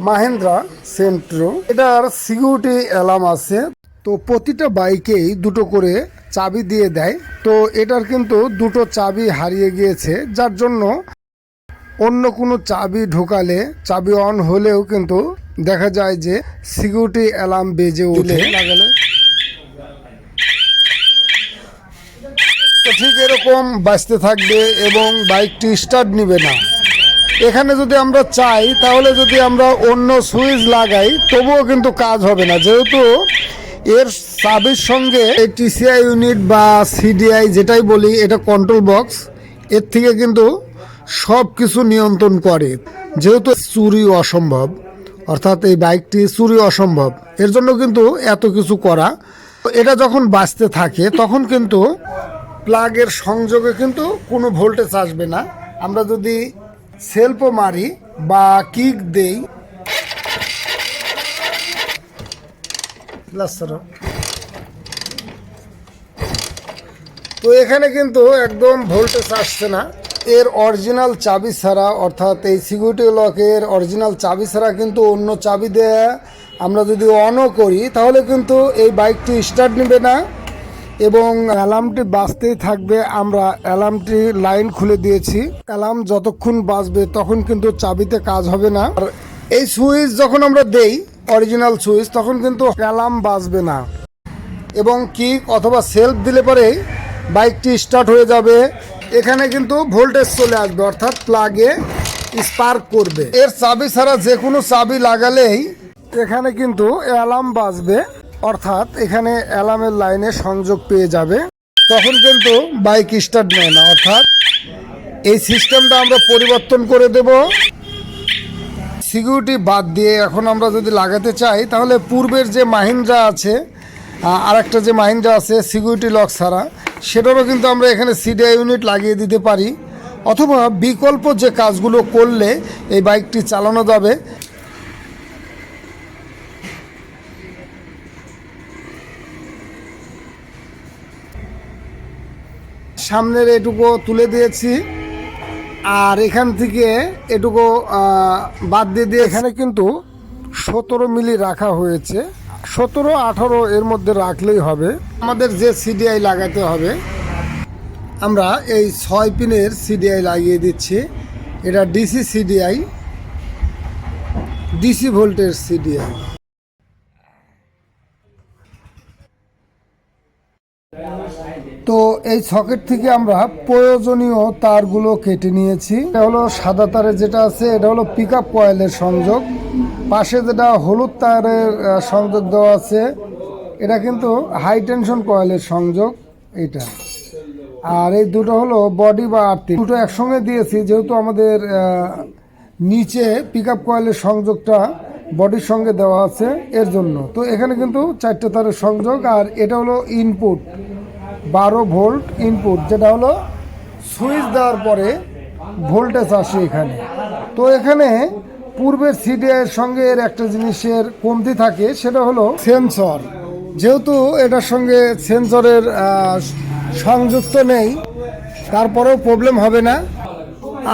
মাহিন্দ্রা সেন্ট্রো। এটার security alarm আছে। তো প্রতিটা বাইকেই দুটো করে চাবি দিয়ে দেয়। তো এটার কিন্তু দুটো চাবি হারিয়ে গিয়েছে, যার জন্য অন্য কোনো চাবি ঢোকালে চাবি অন হলেও কিন্তু দেখা যায় যে সিকিউরিটি অ্যালার্ম বেজে উঠে লাগালে। তো ঠিক এরকম বাজতে থাকবে এবং বাইকটি স্টার্ট নিবে না। এখানে যদি আমরা চাই তাহলে যদি আমরা অন্য সুইচ লাগাই তবুও কিন্তু কাজ হবে না, যেহেতু এর চাবির সঙ্গে এই টিসিআই ইউনিট বা সিডিআই যেটাই বলি, এটা কন্ট্রোল বক্স, এর থেকে কিন্তু সব কিছু নিয়ন্ত্রণ করে। যেহেতু চুরি অসম্ভব, অর্থাৎ এই বাইকটি চুরি অসম্ভব, এর জন্য কিন্তু এত কিছু করা। এটা যখন বাজতে থাকে তখন কিন্তু প্লাগের সংযোগে কিন্তু কোনো ভোল্টেজ আসবে না। আমরা যদি সেলফও মারি বা কিক দেই, তো এখানে কিন্তু একদম ভোল্টেজ আসছে না। এর অরিজিনাল চাবি ছাড়া, অর্থাৎ এই সিকিউরিটি লকের অরিজিনাল চাবি ছাড়া কিন্তু অন্য চাবি দিয়ে আমরা যদি অনও করি তাহলে কিন্তু এই বাইকটি স্টার্ট নেবে না এবং অ্যালার্মটি বাজতেই থাকবে। আমরা অ্যালার্মটি লাইন খুলে দিয়েছি, অ্যালার্ম যতক্ষণ বাজবে তখন কিন্তু চাবিতে কাজ হবে না। আর এই সুইচ যখন আমরা দেই, অরিজিনাল সুইচ, তখন কিন্তু অ্যালার্ম বাজবে না এবং কিক অথবা সেলফ দিলে পরে বাইকটি স্টার্ট হয়ে যাবে। এখানে কিন্তু ভোল্টেজ চলে আসবে, অর্থাৎ প্লাগে স্পার্ক করবে। এর চাবি ছাড়া যে কোনো চাবি লাগালেই এখানে কিন্তু অ্যালার্ম বাজবে, অর্থাৎ এখানে অ্যালার্মের লাইনে সংযোগ পেয়ে যাবে। তখন কিন্তু বাইক স্টার্ট নেয় না। অর্থাৎ এই সিস্টেমটা আমরা পরিবর্তন করে দেব। সিকিউরিটি বাদ দিয়ে এখন আমরা যদি লাগাতে চাই তাহলে পূর্বের যে মাহিন্দ্রা আছে, আরেকটা যে মাহিন্দ্রা আছে সিকিউরিটি লক ছাড়া, সেটারও কিন্তু আমরা এখানে সিডিআই ইউনিট লাগিয়ে দিতে পারি। অথবা বিকল্প যে কাজগুলো করলে এই বাইকটি চালানো যাবে। সামনের এটুকু তুলে দিয়েছি আর এখান থেকে এটুকু বাদ দিয়ে এখানে কিন্তু 17 মিলি রাখা হয়েছে। 17-18 এর মধ্যে রাখলেই হবে। আমাদের যে সিডিআই লাগাতে হবে, আমরা এই 6 পিনের সিডিআই লাগিয়ে দিচ্ছি। এটা DC CDI, DC voltage CDI. তো এই সকেট থেকে আমরা প্রয়োজনীয় তারগুলো কেটে নিয়েছি। এটা হলো সাদা তারের যেটা আছে, এটা হলো পিক আপ কয়েলের সংযোগ। পাশে যেটা হলুদ তারের সংযোগ দেওয়া আছে, এটা কিন্তু হাই টেনশন কয়েলের সংযোগ এটা। আর এই দুটো হলো বডি বা আর্থিং, দুটো একসঙ্গে দিয়েছি যেহেতু আমাদের নিচে পিক আপ কয়েলের সংযোগটা বডির সঙ্গে দেওয়া আছে এর জন্য। তো এখানে কিন্তু 4টে তারের সংযোগ। আর এটা হলো ইনপুট 12 ভোল্ট ইনপুট, যেটা হলো সুইচ দেওয়ার পরে ভোল্টেজ আসে এখানে। তো এখানে পূর্বের সিডিআইয়ের সঙ্গে এর একটা জিনিসের কমতি থাকে, সেটা হলো সেন্সর। যেহেতু এটার সঙ্গে সেন্সরের সংযুক্ত নেই, তারপরেও প্রবলেম হবে না।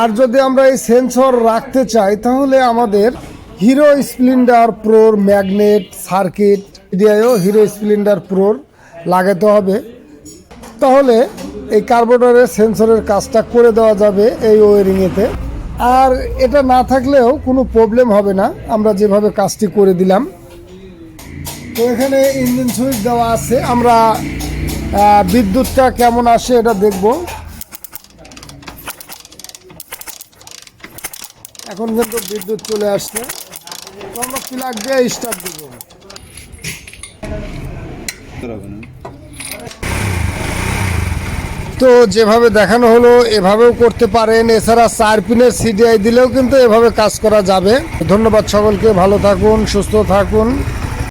আর যদি আমরা এই সেন্সর রাখতে চাই তাহলে আমাদের হিরো স্প্লেন্ডার প্রোর ম্যাগনেট সার্কিট সিডিআইও হিরো স্প্লেন্ডার প্রোর লাগাতে হবে। তাহলে এই কার্বোরেটরের সেন্সরের কাজটা করে দেওয়া যাবে এই ওয়ারিংয়েতে। আর এটা না থাকলেও কোনো প্রবলেম হবে না, আমরা যেভাবে কাজটি করে দিলাম। তো এখানে ইঞ্জিন সুইচ দেওয়া আছে। আমরা বিদ্যুৎটা কেমন আসে এটা দেখব। এখন কিন্তু বিদ্যুৎ চলে আসছে। তো আমরা প্লাগ দিয়ে স্টার্ট দেব। তো যেভাবে দেখানো হলো এভাবেও করতে পারেন। এছাড়া 4 পিনের সিডিআই দিলেও কিন্তু এভাবে কাজ করা যাবে। ধন্যবাদ সকলকে, ভালো থাকুন, সুস্থ থাকুন।